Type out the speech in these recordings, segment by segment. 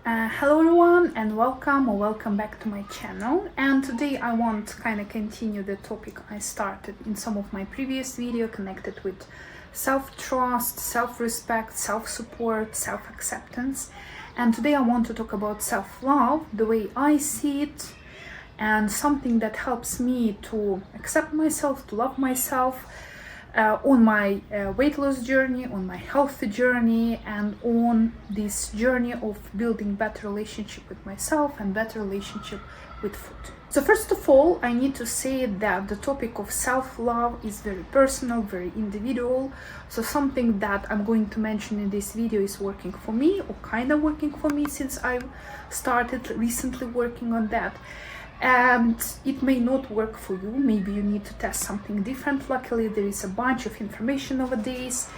Hello everyone and welcome back to my channel, and today I want to kind of continue the topic I started in some of my previous video connected with self-trust, self-respect, self-support, self-acceptance. And today I want to talk about self-love, the way I see it, and something that helps me to accept myself, to love myself, on my weight loss journey, on my healthy journey, and on this journey of building better relationship with myself and better relationship with food. So first of all, I need to say that the topic of self-love is very personal, very individual. So something that I'm going to mention in this video is working for me, or kind of working for me, since I've started recently working on that. And it may not work for you. Maybe you need to test something different. Luckily, there is a bunch of information nowadays,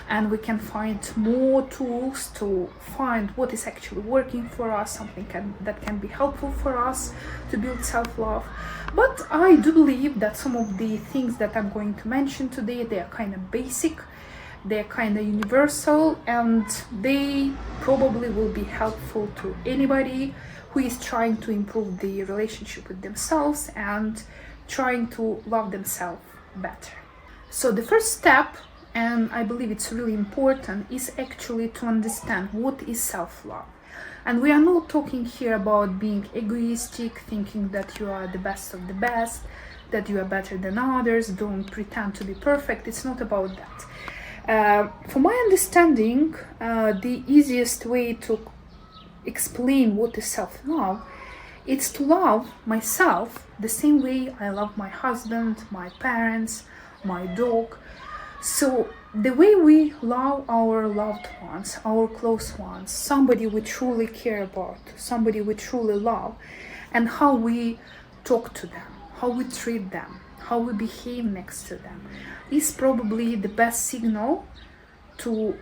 and we can find more tools to find what is actually working for us, something that can be helpful for us to build self-love. But I do believe that some of the things that I'm going to mention today, they are kind of basic, they're kind of universal, and they probably will be helpful to anybody who is trying to improve the relationship with themselves and trying to love themselves better. So the first step, and I believe it's really important, is actually to understand what is self-love. And we are not talking here about being egoistic, thinking that you are the best of the best, that you are better than others, don't pretend to be perfect. It's not about that. From my understanding, the easiest way to explain what is self-love, it's to love myself the same way I love my husband, my parents, my dog. So the way we love our loved ones, our close ones, somebody we truly care about, somebody we truly love, and how we talk to them, how we treat them, how we behave next to them, is probably the best signal to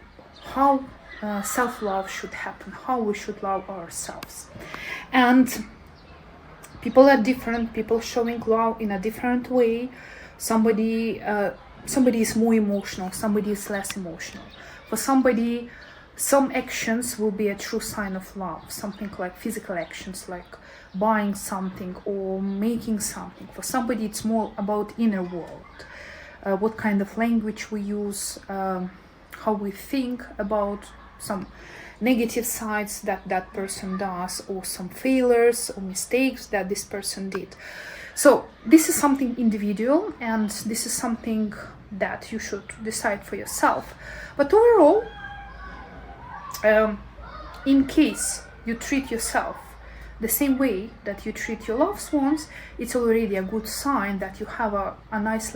how self-love should happen, how we should love ourselves. And people are different, people showing love in a different way. Somebody is more emotional, somebody is less emotional. For somebody, some actions will be a true sign of love, something like physical actions like buying something or making something. For somebody, it's more about inner world, what kind of language we use, how we think about some negative sides that person does, or some failures or mistakes that this person did. So this is something individual, and this is something that you should decide for yourself. But overall, in case you treat yourself the same way that you treat your loved ones, it's already a good sign that you have a nice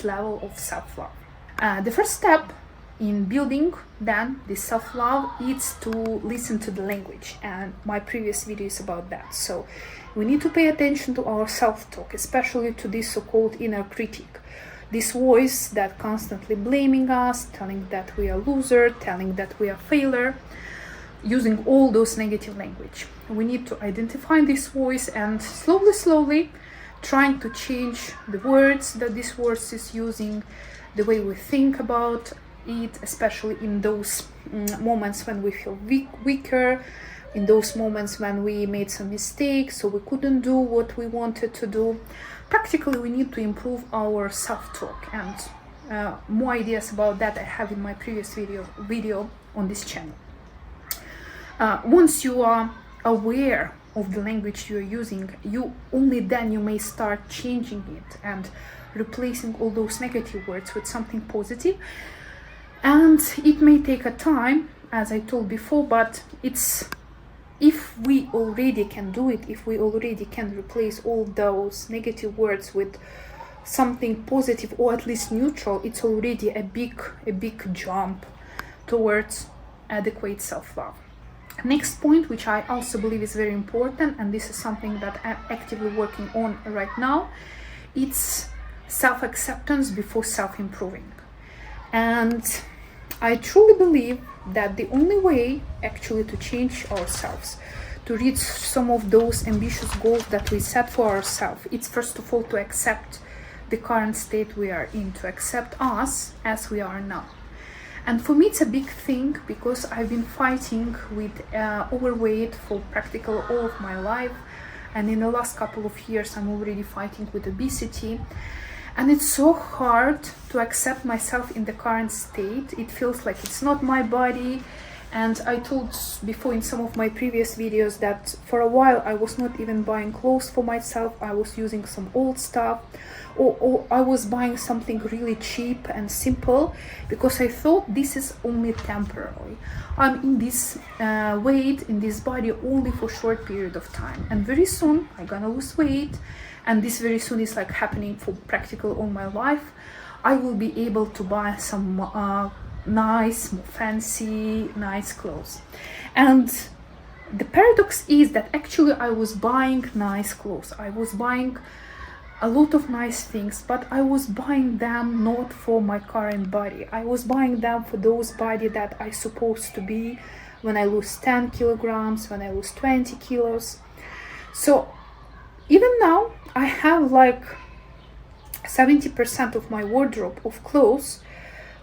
level of self-love. The first step in building then this self-love is to listen to the language, and my previous video is about that. So we need to pay attention to our self-talk, especially to this so-called inner critic, this voice that constantly blaming us, telling that we are loser, telling that we are failure, using all those negative language. We need to identify this voice and slowly trying to change the words that this voice is using, the way we think about it, especially in those moments when we feel weaker, in those moments when we made some mistakes, so we couldn't do what we wanted to do. Practically, we need to improve our self-talk, and more ideas about that I have in my previous video on this channel. Once you are aware of the language you are using, only then you may start changing it and replacing all those negative words with something positive. And it may take a time, as I told before, but if we already can do it, if we already can replace all those negative words with something positive, or at least neutral, it's already a big jump towards adequate self-love. Next point, which I also believe is very important, and this is something that I'm actively working on right now, it's self-acceptance before self-improving. And I truly believe that the only way actually to change ourselves, to reach some of those ambitious goals that we set for ourselves, it's first of all to accept the current state we are in, to accept us as we are now. And for me, it's a big thing because I've been fighting with overweight for practically all of my life. And in the last couple of years, I'm already fighting with obesity. And it's so hard to accept myself in the current state. It feels like it's not my body. And I told before in some of my previous videos that for a while I was not even buying clothes for myself. I was using some old stuff, or I was buying something really cheap and simple because I thought this is only temporary. I'm in this weight, in this body only for short period of time, and very soon I'm gonna lose weight, and this very soon is like happening for practically all my life. I will be able to buy some nice, more fancy, nice clothes. And the paradox is that actually I was buying nice clothes. I was buying a lot of nice things, but I was buying them not for my current body. I was buying them for those body that I supposed to be when I lose 10 kilograms, when I lose 20 kilos. So even now I have like 70% of my wardrobe of clothes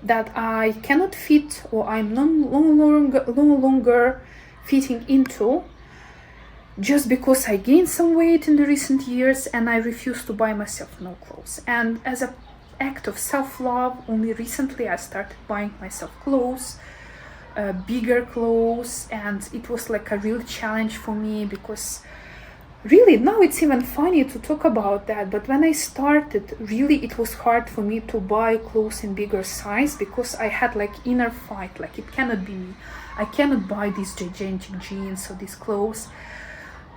that I cannot fit, or I'm no longer fitting into, just because I gained some weight in the recent years and I refuse to buy myself no clothes. And as an act of self-love, only recently I started buying myself clothes, bigger clothes, and it was like a real challenge for me because really now it's even funny to talk about that, but when I started, really it was hard for me to buy clothes in bigger size because I had like inner fight, like it cannot be me. I cannot buy these gigantic jeans or these clothes.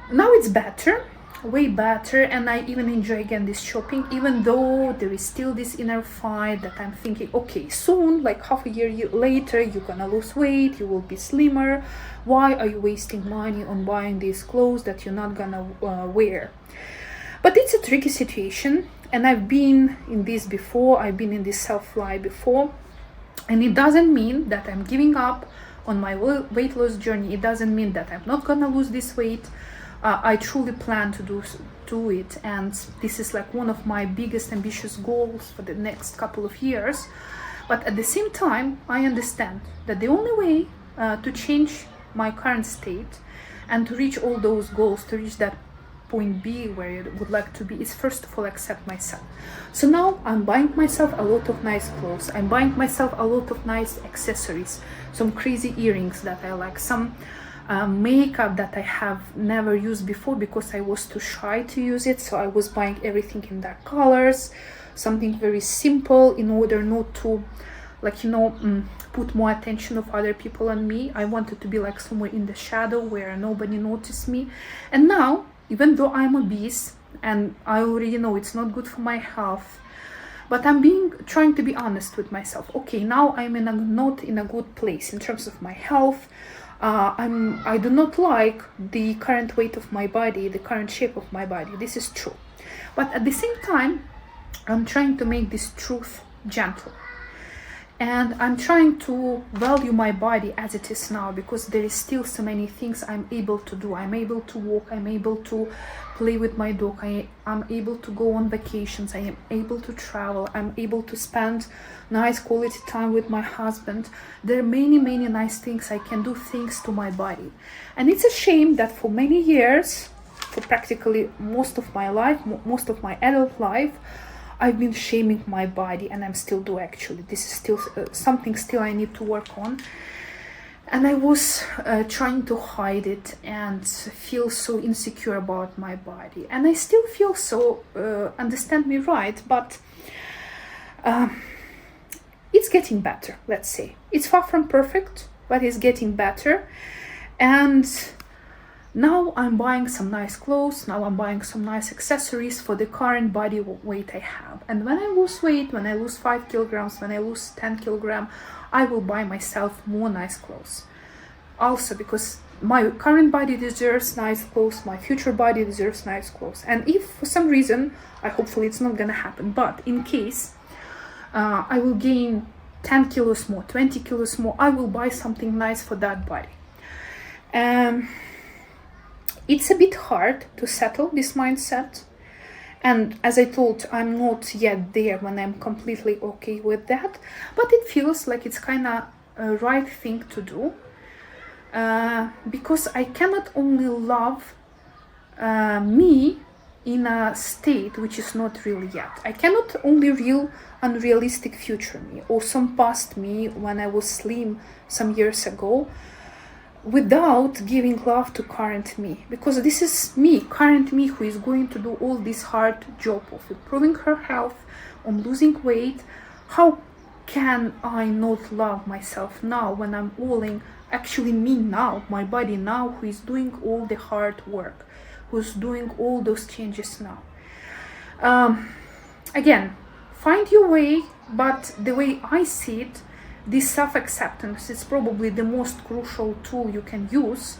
Now it's better, way better, and I even enjoy again this shopping, even though there is still this inner fight that I'm thinking, okay, soon, like half a year later, you're gonna lose weight, you will be slimmer. Why are you wasting money on buying these clothes that you're not gonna wear? But it's a tricky situation, and I've been in this before, I've been in this self-lie before, and it doesn't mean that I'm giving up on my weight loss journey. It doesn't mean that I'm not gonna lose this weight. I truly plan to do it, and this is like one of my biggest ambitious goals for the next couple of years. But at the same time, I understand that the only way to change my current state and to reach all those goals, to reach that point B where I would like to be, is first of all accept myself. So now I'm buying myself a lot of nice clothes, I'm buying myself a lot of nice accessories, some crazy earrings that I like, some makeup that I have never used before because I was too shy to use it. So I was buying everything in dark colors, something very simple in order not to, like, put more attention of other people on me. I wanted to be like somewhere in the shadow where nobody noticed me. And now, even though I'm obese and I already know it's not good for my health, but I'm trying to be honest with myself. Okay, now I'm not in a good place in terms of my health. I do not like the current weight of my body, the current shape of my body. This is true. But at the same time, I'm trying to make this truth gentle. And I'm trying to value my body as it is now, because there is still so many things I'm able to do. I'm able to walk, I'm able to play with my dog, I'm able to go on vacations, I am able to travel, I'm able to spend nice quality time with my husband. There are many nice things I can do thanks to my body. And it's a shame that for many years, for practically most of my life, most of my adult life, I've been shaming my body, and I'm still do actually. This is still something still I need to work on. And I was trying to hide it and feel so insecure about my body. And I still feel so, understand me right, but it's getting better, let's say. It's far from perfect, but it's getting better. And now I'm buying some nice clothes, now I'm buying some nice accessories for the current body weight I have. And when I lose weight, when I lose 5 kilograms, when I lose 10 kilograms, I will buy myself more nice clothes. Also because my current body deserves nice clothes, my future body deserves nice clothes. And if for some reason, hopefully it's not gonna happen, but in case I will gain 10 kilos more, 20 kilos more, I will buy something nice for that body. It's a bit hard to settle this mindset, And as I told, I'm not yet there when I'm completely okay with that, but it feels like it's kind of a right thing to do, because I cannot only love me in a state which is not real yet. I cannot only real unrealistic future me or some past me when I was slim some years ago, without giving love to current me, because this is me, current me, who is going to do all this hard job of improving her health, on losing weight. How can I not love myself now when I'm all actually me now, my body now, who is doing all the hard work, who's doing all those changes now? Again, find your way, but the way I see it, this self-acceptance is probably the most crucial tool you can use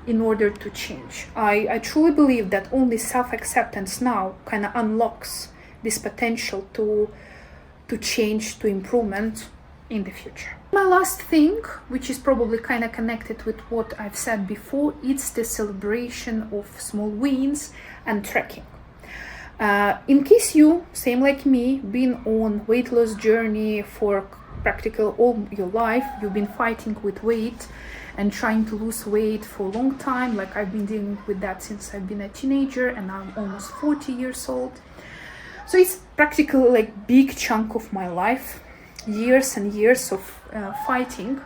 in order to change. I truly believe that only self-acceptance now kind of unlocks this potential to change, to improvement in the future. My last thing, which is probably kind of connected with what I've said before, it's the celebration of small wins and tracking. In case you, same like me, been on weight loss journey for practically all your life, you've been fighting with weight and trying to lose weight for a long time, like I've been dealing with that since I've been a teenager, and I'm almost 40 years old. So it's practically like big chunk of my life, years and years of fighting.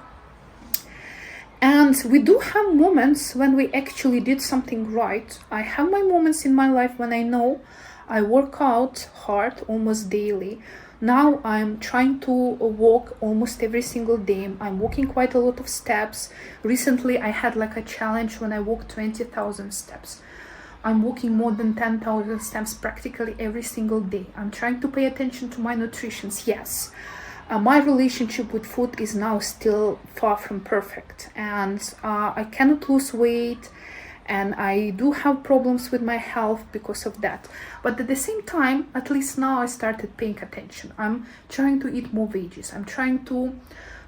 And we do have moments when we actually did something right. I have my moments in my life when I know I work out hard almost daily. Now I'm trying to walk almost every single day. I'm walking quite a lot of steps. Recently I had like a challenge when I walked 20,000 steps. I'm walking more than 10,000 steps practically every single day. I'm trying to pay attention to my nutrition. Yes, my relationship with food is now still far from perfect, and I cannot lose weight, and I do have problems with my health because of that. But at the same time, at least now I started paying attention. I'm trying to eat more veggies. I'm trying to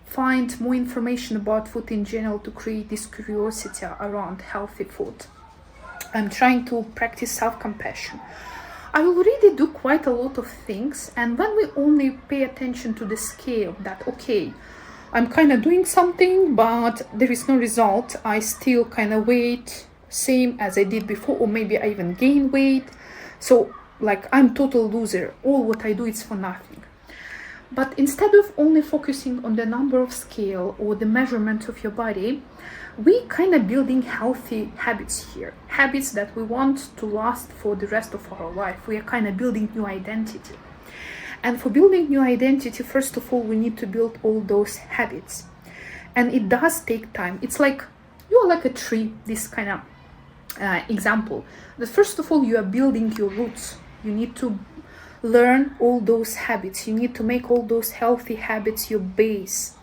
find more information about food in general to create this curiosity around healthy food. I'm trying to practice self-compassion. I already do quite a lot of things, and when we only pay attention to the scale that, okay, I'm kind of doing something, but there is no result, I still kind of weight same as I did before, or maybe I even gain weight, so like I'm total loser, all what I do is for nothing. But instead of only focusing on the number of scale or the measurement of your body, we kind of building healthy habits here, habits that we want to last for the rest of our life. We are kind of building new identity. And for building new identity, first of all, we need to build all those habits. And it does take time. It's like, you are like a tree, this kind of example. That first of all, you are building your roots. You need to learn all those habits. You need to make all those healthy habits your base.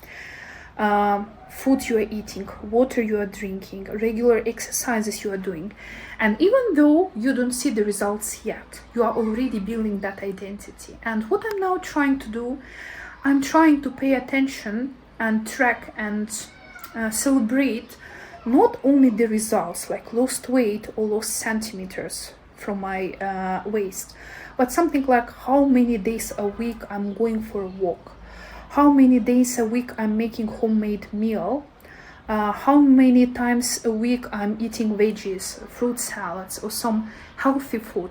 Food you are eating, water you are drinking, regular exercises you are doing. And even though you don't see the results yet, you are already building that identity. And what I'm now trying to do, I'm trying to pay attention and track and celebrate not only the results, like lost weight or lost centimeters from my waist, but something like how many days a week I'm going for a walk, how many days a week I'm making homemade meal, how many times a week I'm eating veggies, fruit salads, or some healthy food,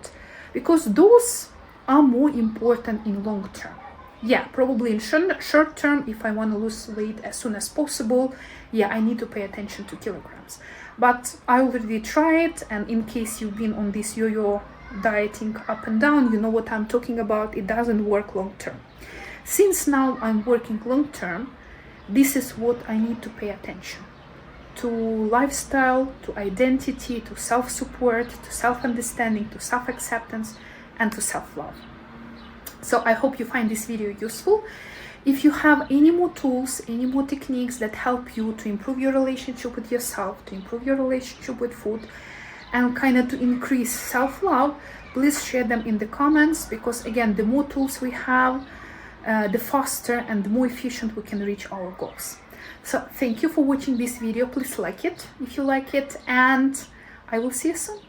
because those are more important in long term. Yeah, probably in short term, if I want to lose weight as soon as possible, yeah, I need to pay attention to kilograms. But I already tried, and in case you've been on this yo-yo dieting up and down, you know what I'm talking about. It doesn't work long term. Since now I'm working long term, this is what I need to pay attention to: lifestyle, to identity, to self-support, to self-understanding, to self-acceptance, and to self-love. So I hope you find this video useful. If you have any more tools, any more techniques that help you to improve your relationship with yourself, to improve your relationship with food, and kind of to increase self-love, please share them in the comments, because again, the more tools we have, the faster and the more efficient we can reach our goals. So thank you for watching this video. Please like it if you like it, and I will see you soon.